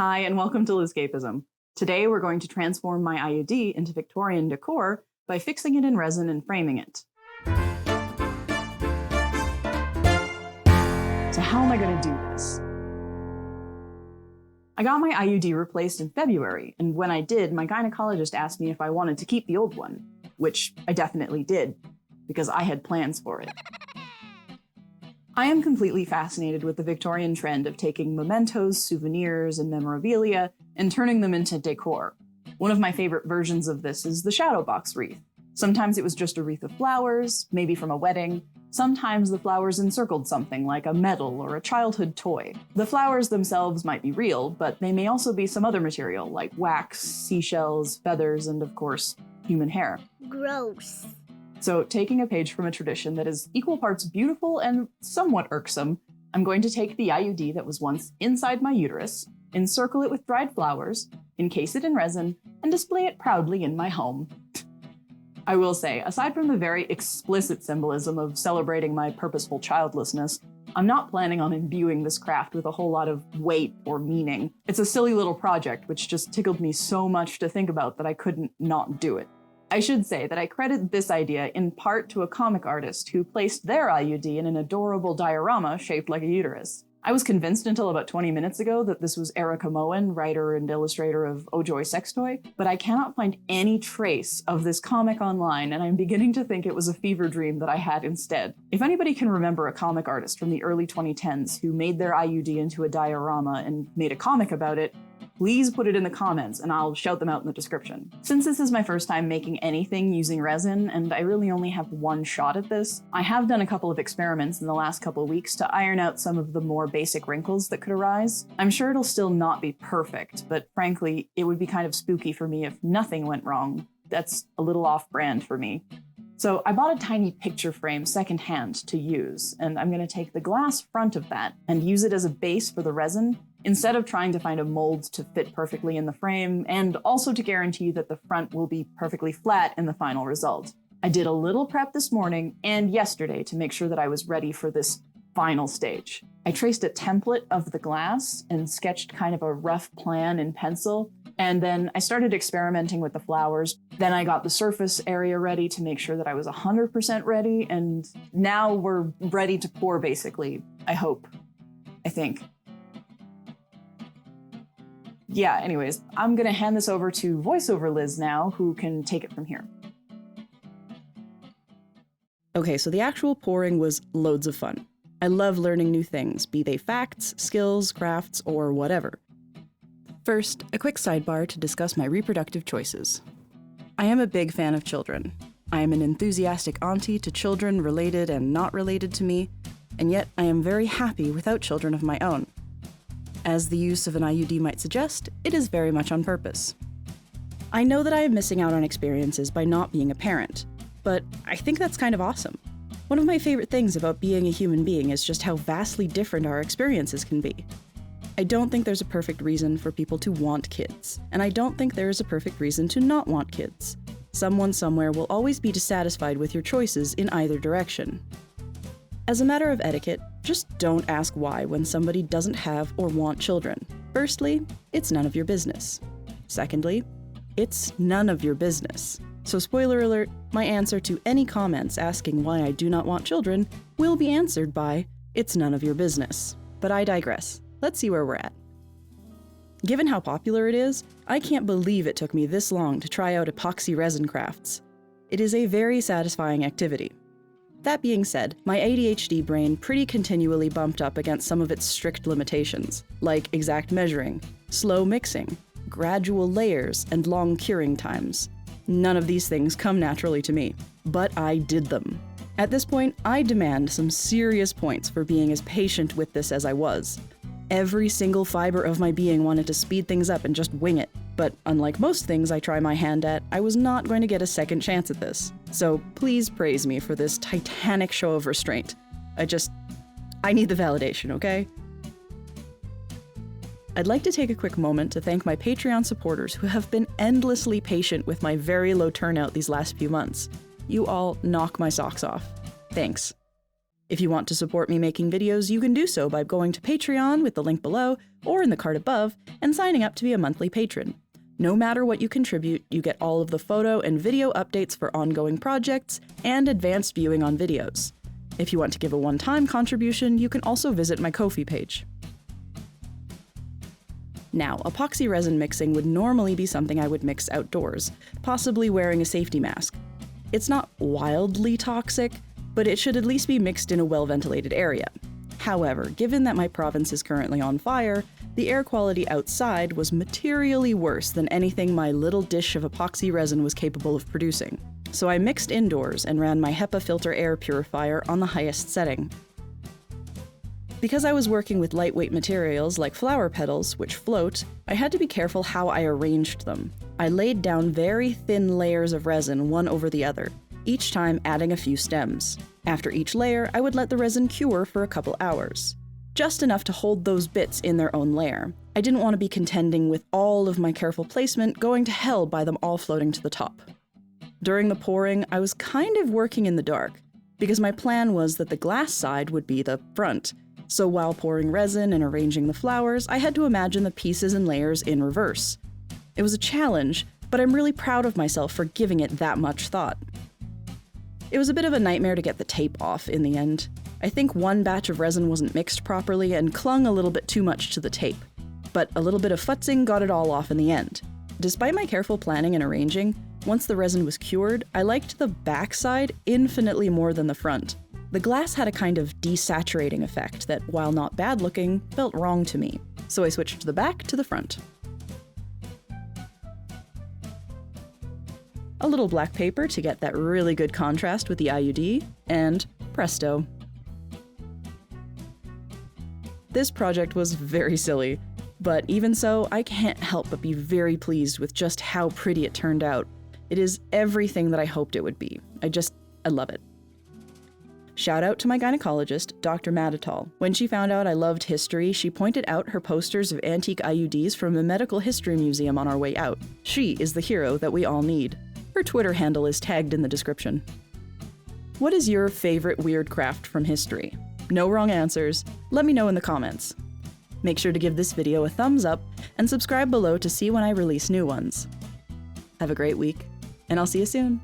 Hi, and welcome to LizCapism. Today we're going to transform my IUD into Victorian decor by fixing it in resin and framing it. So how am I going to do this? I got my IUD replaced in February, and when I did, my gynecologist asked me if I wanted to keep the old one, which I definitely did, because I had plans for it. I am completely fascinated with the Victorian trend of taking mementos, souvenirs, and memorabilia and turning them into decor. One of my favorite versions of this is the shadow box wreath. Sometimes it was just a wreath of flowers, maybe from a wedding. Sometimes the flowers encircled something like a medal or a childhood toy. The flowers themselves might be real, but they may also be some other material like wax, seashells, feathers, and of course, human hair. Gross. So, taking a page from a tradition that is equal parts beautiful and somewhat irksome, I'm going to take the IUD that was once inside my uterus, encircle it with dried flowers, encase it in resin, and display it proudly in my home. I will say, aside from the very explicit symbolism of celebrating my purposeful childlessness, I'm not planning on imbuing this craft with a whole lot of weight or meaning. It's a silly little project which just tickled me so much to think about that I couldn't not do it. I should say that I credit this idea in part to a comic artist who placed their IUD in an adorable diorama shaped like a uterus. I was convinced until about 20 minutes ago that this was Erica Moen, writer and illustrator of Oh Joy Sex Toy, but I cannot find any trace of this comic online, and I'm beginning to think it was a fever dream that I had instead. If anybody can remember a comic artist from the early 2010s who made their IUD into a diorama and made a comic about it, please put it in the comments and I'll shout them out in the description. Since this is my first time making anything using resin, and I really only have one shot at this, I have done a couple of experiments in the last couple of weeks to iron out some of the more basic wrinkles that could arise. I'm sure it'll still not be perfect, but frankly, it would be kind of spooky for me if nothing went wrong. That's a little off-brand for me. So I bought a tiny picture frame secondhand to use, and I'm going to take the glass front of that and use it as a base for the resin, instead of trying to find a mold to fit perfectly in the frame, and also to guarantee that the front will be perfectly flat in the final result. I did a little prep this morning and yesterday to make sure that I was ready for this final stage. I traced a template of the glass and sketched kind of a rough plan in pencil, and then I started experimenting with the flowers. Then I got the surface area ready to make sure that I was 100% ready, and now we're ready to pour basically, I hope. I think. Yeah, anyways, I'm gonna hand this over to voiceover Liz now, who can take it from here. Okay, so the actual pouring was loads of fun. I love learning new things, be they facts, skills, crafts, or whatever. First, a quick sidebar to discuss my reproductive choices. I am a big fan of children. I am an enthusiastic auntie to children related and not related to me, and yet I am very happy without children of my own. As the use of an IUD might suggest, it is very much on purpose. I know that I am missing out on experiences by not being a parent, but I think that's kind of awesome. One of my favorite things about being a human being is just how vastly different our experiences can be. I don't think there's a perfect reason for people to want kids, and I don't think there is a perfect reason to not want kids. Someone somewhere will always be dissatisfied with your choices in either direction. As a matter of etiquette, just don't ask why when somebody doesn't have or want children. Firstly, it's none of your business. Secondly, it's none of your business. So spoiler alert, my answer to any comments asking why I do not want children will be answered by, it's none of your business. But I digress. Let's see where we're at. Given how popular it is, I can't believe it took me this long to try out epoxy resin crafts. It is a very satisfying activity. That being said, my ADHD brain pretty continually bumped up against some of its strict limitations, like exact measuring, slow mixing, gradual layers, and long curing times. None of these things come naturally to me, but I did them. At this point, I demand some serious points for being as patient with this as I was. Every single fiber of my being wanted to speed things up and just wing it. But unlike most things I try my hand at, I was not going to get a second chance at this. So please praise me for this titanic show of restraint. I need the validation, okay? I'd like to take a quick moment to thank my Patreon supporters who have been endlessly patient with my very low turnout these last few months. You all knock my socks off. Thanks. If you want to support me making videos, you can do so by going to Patreon with the link below or in the card above and signing up to be a monthly patron. No matter what you contribute, you get all of the photo and video updates for ongoing projects and advanced viewing on videos. If you want to give a one-time contribution, you can also visit my Ko-fi page. Now, epoxy resin mixing would normally be something I would mix outdoors, possibly wearing a safety mask. It's not wildly toxic, but it should at least be mixed in a well-ventilated area. However, given that my province is currently on fire, the air quality outside was materially worse than anything my little dish of epoxy resin was capable of producing. So I mixed indoors and ran my HEPA filter air purifier on the highest setting. Because I was working with lightweight materials like flower petals, which float, I had to be careful how I arranged them. I laid down very thin layers of resin one over the other, each time adding a few stems. After each layer, I would let the resin cure for a couple hours. Just enough to hold those bits in their own layer. I didn't want to be contending with all of my careful placement going to hell by them all floating to the top. During the pouring, I was kind of working in the dark, because my plan was that the glass side would be the front. So while pouring resin and arranging the flowers, I had to imagine the pieces and layers in reverse. It was a challenge, but I'm really proud of myself for giving it that much thought. It was a bit of a nightmare to get the tape off in the end. I think one batch of resin wasn't mixed properly and clung a little bit too much to the tape, but a little bit of futzing got it all off in the end. Despite my careful planning and arranging, once the resin was cured, I liked the back side infinitely more than the front. The glass had a kind of desaturating effect that, while not bad looking, felt wrong to me, so I switched the back to the front. A little black paper to get that really good contrast with the IUD, and presto. This project was very silly, but even so, I can't help but be very pleased with just how pretty it turned out. It is everything that I hoped it would be. I love it. Shout out to my gynecologist, Dr. Madital. When she found out I loved history, she pointed out her posters of antique IUDs from a medical history museum on our way out. She is the hero that we all need. Her Twitter handle is tagged in the description. What is your favorite weird craft from history? No wrong answers. Let me know in the comments. Make sure to give this video a thumbs up and subscribe below to see when I release new ones. Have a great week, and I'll see you soon.